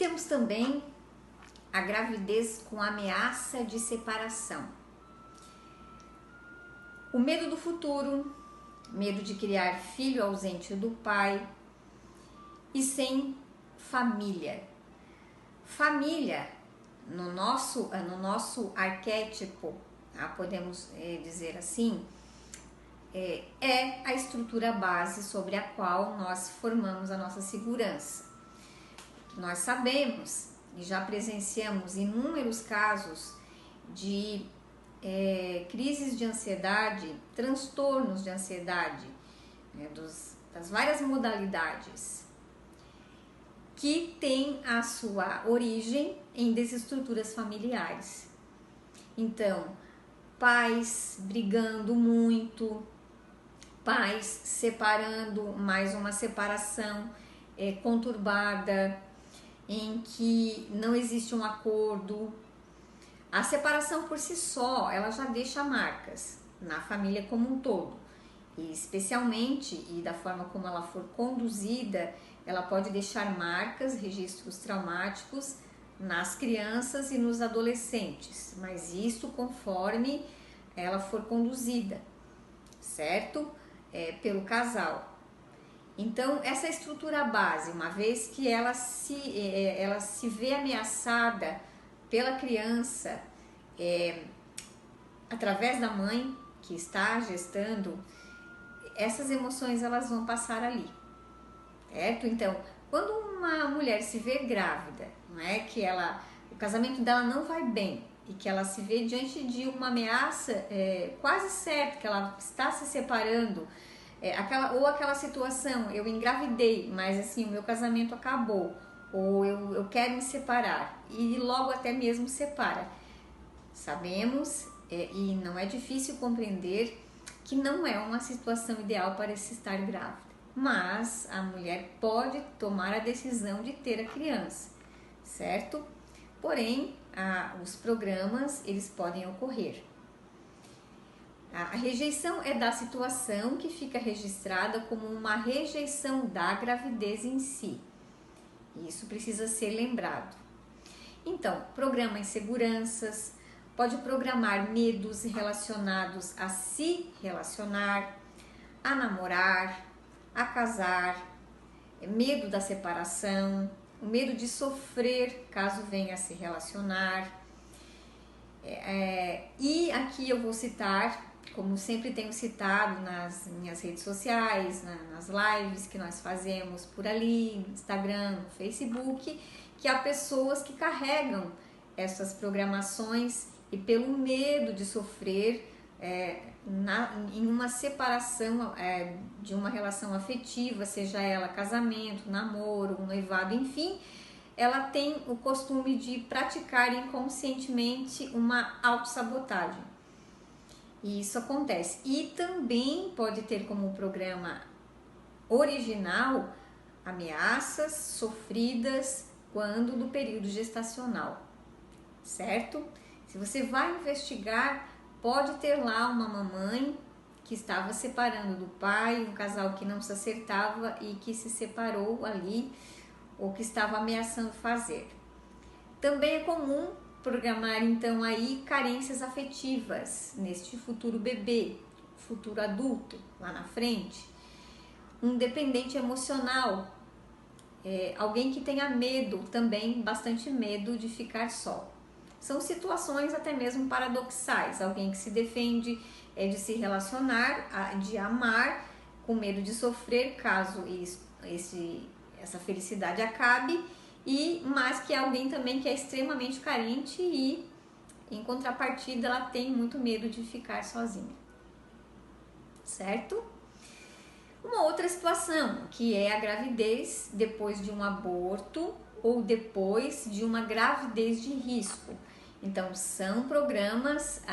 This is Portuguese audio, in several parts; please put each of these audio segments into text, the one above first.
temos também a gravidez com ameaça de separação. O medo do futuro, medo de criar filho ausente do pai e sem família. Família, no nosso arquétipo, podemos dizer assim, é a estrutura base sobre a qual nós formamos a nossa segurança. Nós sabemos e já presenciamos inúmeros casos de crises de ansiedade, transtornos de ansiedade, das várias modalidades, que tem a sua origem em desestruturas familiares. Então, pais brigando muito, pais separando, mais uma separação conturbada, em que não existe um acordo. A separação por si só, ela já deixa marcas na família como um todo. E especialmente, e da forma como ela for conduzida, ela pode deixar marcas, registros traumáticos nas crianças e nos adolescentes. Mas isso conforme ela for conduzida, certo? Pelo casal. Então, essa estrutura base, uma vez que ela se vê ameaçada pela criança, através da mãe que está gestando, essas emoções elas vão passar ali, certo? Então, quando uma mulher se vê grávida, não é que o casamento dela não vai bem e que ela se vê diante de uma ameaça quase certa, que ela está se separando, aquela situação, eu engravidei, mas assim, o meu casamento acabou, ou eu quero me separar, e logo até mesmo separa. Sabemos, e não é difícil compreender, que não é uma situação ideal para se estar grávida, mas a mulher pode tomar a decisão de ter a criança, certo? Porém, os programas, eles podem ocorrer. A rejeição é da situação que fica registrada como uma rejeição da gravidez em si. Isso precisa ser lembrado. Então, programa inseguranças, pode programar medos relacionados a se relacionar, a namorar, a casar, medo da separação, o medo de sofrer caso venha a se relacionar. E aqui eu vou citar, como sempre tenho citado nas minhas redes sociais, nas lives que nós fazemos por ali, no Instagram, no Facebook, que há pessoas que carregam essas programações e pelo medo de sofrer em uma separação de uma relação afetiva, seja ela casamento, namoro, noivado, enfim, ela tem o costume de praticar inconscientemente uma autossabotagem. E isso acontece. E também pode ter como programa original ameaças sofridas quando do período gestacional, certo? Se você vai investigar, pode ter lá uma mamãe que estava separando do pai, um casal que não se acertava e que se separou ali, ou que estava ameaçando fazer. Também é comum programar então aí carências afetivas neste futuro bebê, futuro adulto lá na frente. Um dependente emocional, alguém que tenha medo também, bastante medo de ficar só. São situações até mesmo paradoxais, alguém que se defende de se relacionar, de amar, com medo de sofrer caso essa felicidade acabe, mas que é alguém também que é extremamente carente e, em contrapartida, ela tem muito medo de ficar sozinha, certo? Uma outra situação, que é a gravidez depois de um aborto ou depois de uma gravidez de risco. Então, são programas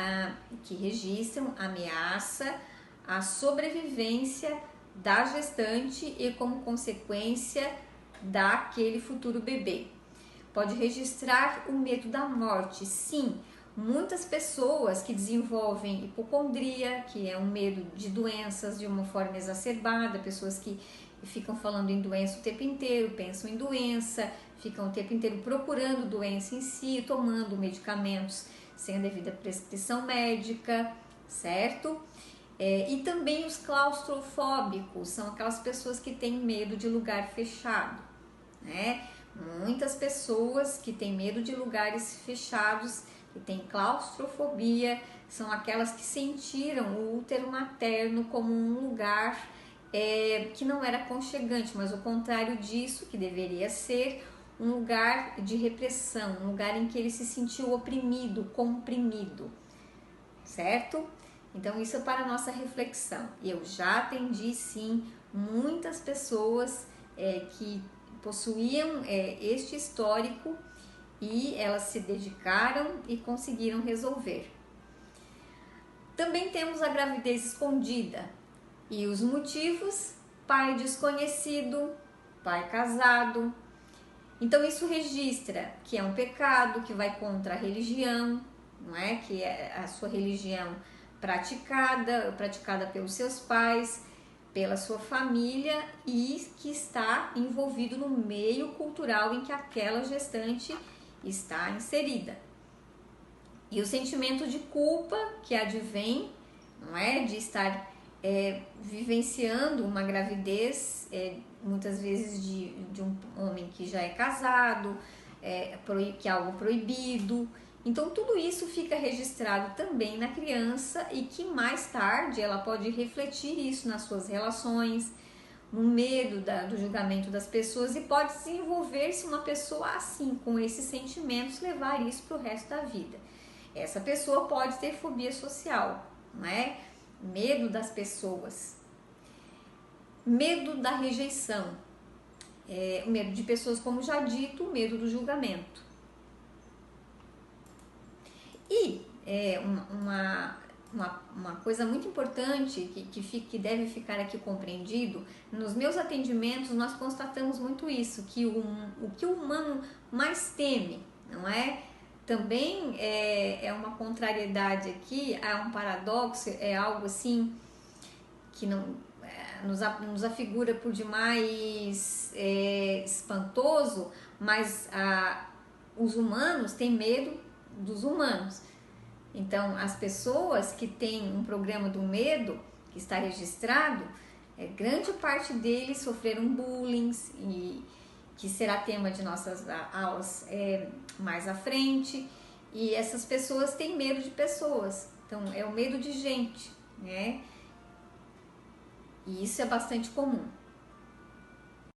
que registram ameaça à sobrevivência da gestante e, como consequência, daquele futuro bebê. Pode registrar o medo da morte, sim. Muitas pessoas que desenvolvem hipocondria, que é um medo de doenças de uma forma exacerbada, pessoas que e ficam falando em doença o tempo inteiro, pensam em doença, ficam o tempo inteiro procurando doença em si, tomando medicamentos sem a devida prescrição médica, certo? E também os claustrofóbicos, são aquelas pessoas que têm medo de lugar fechado, né? Muitas pessoas que têm medo de lugares fechados, que têm claustrofobia, são aquelas que sentiram o útero materno como um lugar que não era aconchegante, mas o contrário disso, que deveria ser um lugar de repressão, um lugar em que ele se sentiu oprimido, comprimido, certo? Então isso é para a nossa reflexão. Eu já atendi sim muitas pessoas que possuíam este histórico e elas se dedicaram e conseguiram resolver. Também temos a gravidez escondida e os motivos: pai desconhecido, pai casado. Então isso registra que é um pecado, que vai contra a religião, não é? Que é a sua religião praticada pelos seus pais, pela sua família e que está envolvido no meio cultural em que aquela gestante está inserida. E o sentimento de culpa que advém, não é, de estar vivenciando uma gravidez, muitas vezes de um homem que já é casado, que é algo proibido. Então tudo isso fica registrado também na criança e que mais tarde ela pode refletir isso nas suas relações, no medo do julgamento das pessoas, e pode desenvolver-se uma pessoa assim, com esses sentimentos, levar isso para o resto da vida. Essa pessoa pode ter fobia social, não é? Medo das pessoas, medo da rejeição, o medo de pessoas, como já dito, o medo do julgamento. E uma coisa muito importante que deve ficar aqui compreendido: nos meus atendimentos nós constatamos muito isso, que o que o humano mais teme, não é? Também é uma contrariedade aqui, é um paradoxo, é algo assim que não nos afigura por demais espantoso, mas os humanos têm medo dos humanos. Então, as pessoas que têm um programa do medo, que está registrado, grande parte deles sofreram bullying, e que será tema de nossas aulas mais à frente. E essas pessoas têm medo de pessoas, então é o medo de gente, né? E isso é bastante comum.